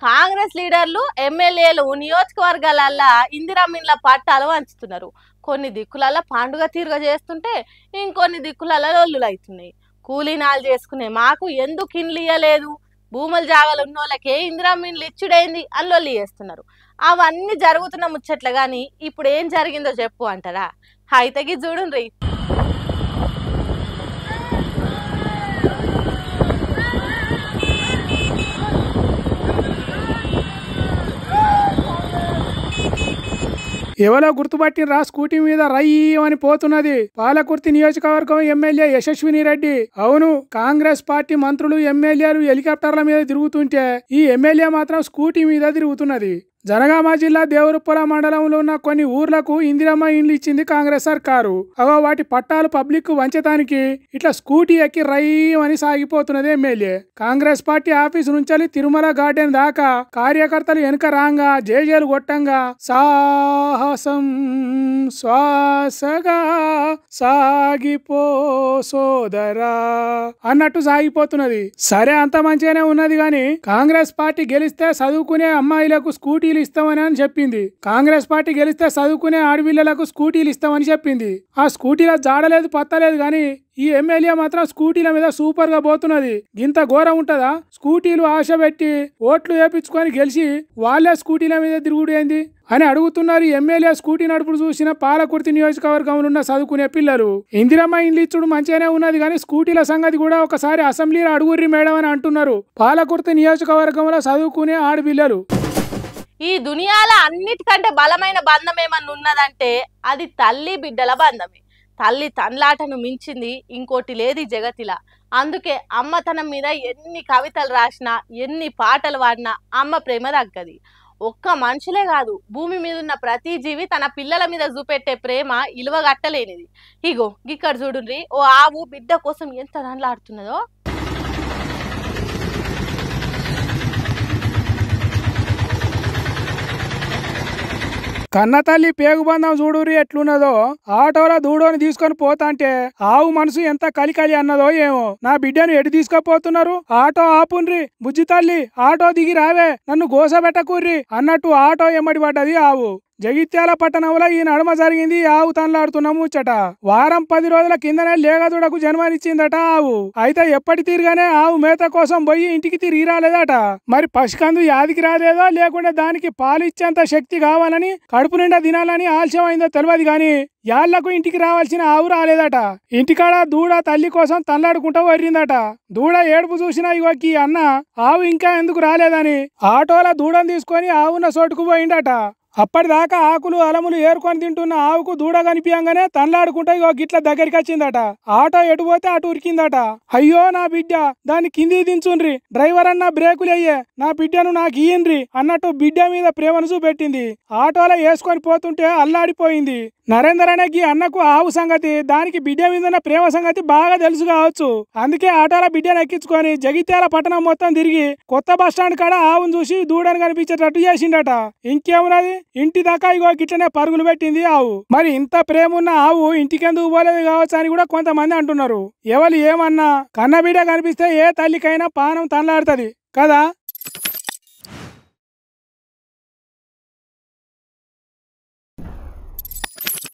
కాంగ్రెస్ లీడర్లు ఎమ్మెల్యేలు నియోజకవర్గాలల్లా ఇందిరమ్మిండ్ల పట్టాలు వంచుతున్నారు. కొన్ని దిక్కులల్ల పండుగ తీరుగా చేస్తుంటే ఇంకొన్ని దిక్కులల్ల లొల్లులు అవుతున్నాయి. కూలీనాలు చేసుకునే మాకు ఎందుకు ఇండ్లు ఇయ్యలేదు, భూముల జాగాలు ఉన్నోళ్ళకే ఇందిరమ్మిండ్లు ఇచ్చుడైంది అని లొల్లి చేస్తున్నారు. అవన్నీ జరుగుతున్న ముచ్చట్లు గాని ఇప్పుడు ఏం జరిగిందో చెప్పు అంటారా? అయితేకి చూడుండ్రి. ఎవరో గుర్తుపట్టినరా స్కూటీ మీద రయ్యమని పోతున్నది పాలకుర్తి నియోజకవర్గం ఎమ్మెల్యే యశస్విని రెడ్డి. అవును, కాంగ్రెస్ పార్టీ మంత్రులు ఎమ్మెల్యేలు హెలికాప్టర్ల మీద తిరుగుతుంటే ఈ ఎమ్మెల్యే మాత్రం స్కూటీ మీద తిరుగుతున్నది. జనగామ జిల్లా దేవరుప్పల మండలంలో ఉన్న కొన్ని ఊర్లకు ఇందిరమ్మ ఇండ్లు ఇచ్చింది కాంగ్రెస్ సర్కారు. అవో వాటి పట్టాలు పబ్లిక్ వంచటానికి ఇట్లా స్కూటీ ఎక్కి రయ్యమని సాగిపోతున్నది ఎమ్మెల్యే. కాంగ్రెస్ పార్టీ ఆఫీసు నుంచి తిరుమల గార్డెన్ దాకా కార్యకర్తలు వెనుక రాంగా జేజేలు కొట్టంగా సాహసం శ్వాసగా సాగిపో సోదరా అన్నట్టు సాగిపోతున్నది. సరే, అంత మంచిగానే ఉన్నది గాని కాంగ్రెస్ పార్టీ గెలిస్తే చదువుకునే అమ్మాయిలకు స్కూటీ ఇస్తామని చెప్పింది. కాంగ్రెస్ పార్టీ గెలిస్తే చదువుకునే ఆడపిల్లలకు స్కూటీలు ఇస్తామని చెప్పింది. ఆ స్కూటీలో జాడలేదు పత్తలేదు గాని ఈ ఎమ్మెల్యే మాత్రం స్కూటీల మీద సూపర్ గా పోతున్నది. ఇంత ఘోరం ఉంటదా? స్కూటీలు ఆశ పెట్టి ఓట్లు వేపించుకొని గెలిచి వాళ్ళే స్కూటీల మీద తిరుగుడేంది అని అడుగుతున్నారు. ఎమ్మెల్యే స్కూటీ నడుపుడు చూసిన పాలకుర్తి నియోజకవర్గంలో ఉన్న చదువుకునే పిల్లలు. ఇందిరమ్మ ఇండ్లు ఇచ్చుడు మంచిగానే ఉన్నది కానీ స్కూటీల సంగతి కూడా ఒకసారి అసెంబ్లీలో అడుగుర్రి మేడం అని అంటున్నారు పాలకుర్తి నియోజకవర్గంలో చదువుకునే ఆడపిల్లలు. ఈ దునియాల అన్నిటికంటే బలమైన బంధం ఏమన్నా ఉన్నదంటే అది తల్లి బిడ్డల బంధమే. తల్లి తన్లాటను మించింది ఇంకోటి లేదు ఈ జగతిలా. అందుకే అమ్మతనం మీద ఎన్ని కవితలు రాసినా ఎన్ని పాటలు పాడినా అమ్మ ప్రేమ తగ్గది. ఒక్క మనుషులే కాదు, భూమి మీద ఉన్న ప్రతి జీవి తన పిల్లల మీద చూపెట్టే ప్రేమ ఇలువగట్టలేనిది. ఇగో ఇక్కడ చూడుండ్రి, ఓ ఆవు బిడ్డ కోసం ఎంత దండలాడుతున్నదో. కన్న తల్లి పేగుబంధం చూడురి ఎట్లున్నదో. ఆటోలో దూడోని తీసుకొని పోతాంటే ఆవు మనసు ఎంత కలికలి అన్నదో ఏమో. నా బిడ్డను ఎటు తీసుకుపోతున్నారు? ఆటో ఆపుండ్రి, బుజ్జి తల్లి ఆటో దిగి రావే, నన్ను గోసబెట్టకూర్రి అన్నట్టు ఆటో ఎమ్మడి పడ్డది ఆవు. జగిత్యాల పట్టణంలో ఈ నడుమ జరిగింది ఆవు తనలాడుతున్న ముచ్చట. వారం 10 రోజుల కిందనే లేగదూడకు జన్మనిచ్చిందట ఆవు. అయితే ఎప్పటి తీరుగానే ఆవు మేత కోసం పోయి ఇంటికి తిరిగి రాలేదట. మరి పసికందు యాదికి రాలేదో లేకుంటే దానికి పాలు ఇచ్చేంత శక్తి కావాలని కడుపు నిండా తినాలని ఆలస్యమైందో తెలియదు గాని యాళ్లకు ఇంటికి రావాల్సిన ఆవు రాలేదట. ఇంటికాడ దూడ తల్లి కోసం తనలాడుకుంటూ వర్రిందట. దూడ ఏడుపు చూసినా ఇగోకి అన్న ఆవు ఇంకా ఎందుకు రాలేదని ఆటోల దూడను తీసుకొని ఆవున్న చోటుకు పోయిండట. అప్పటిదాకా ఆకులు అలములు ఏరుకొని తింటున్న ఆవుకు దూడ కనిపించగానే తనలాడుకుంటా ఇగో గిట్ల దగ్గరికి వచ్చిందట. ఆటో ఎటు పోతే అటు ఉరికిందట. అయ్యో నా బిడ్డ, దాన్ని కింది దించుండ్రి, డ్రైవర్ అన్న బ్రేకులు అయ్యే, నా బిడ్డను నాకు ఇయ్యండ్రి అన్నట్టు బిడ్డ మీద ప్రేమను చూపెట్టింది. ఆటోలో వేసుకొని పోతుంటే అల్లాడిపోయింది. నరేందర్ అనే గీ అన్నకు ఆవు సంగతి, దానికి బిడ్డ మీద ఉన్న ప్రేమ సంగతి బాగా తెలుసు కావచ్చు. అందుకే ఆటోల బిడ్డను ఎక్కించుకొని జగిత్యాల పట్టణం మొత్తం తిరిగి కొత్త బస్టాండ్ కాడ ఆవును చూసి దూడను కనిపించేటట్టు చేసిండట. ఇంకేమున్నది, ఇంటి దాకా ఇగో గిట్లనే పరుగులు పెట్టింది ఆవు. మరి ఇంత ప్రేమ ఉన్న ఆవు ఇంటికెందుకు పోలేదు కావచ్చు అని కూడా కొంతమంది అంటున్నారు. ఎవరు ఏమన్నా కన్నబిడ్డ కనిపిస్తే ఏ తల్లికైనా పానం తనలాడుతుంది కదా.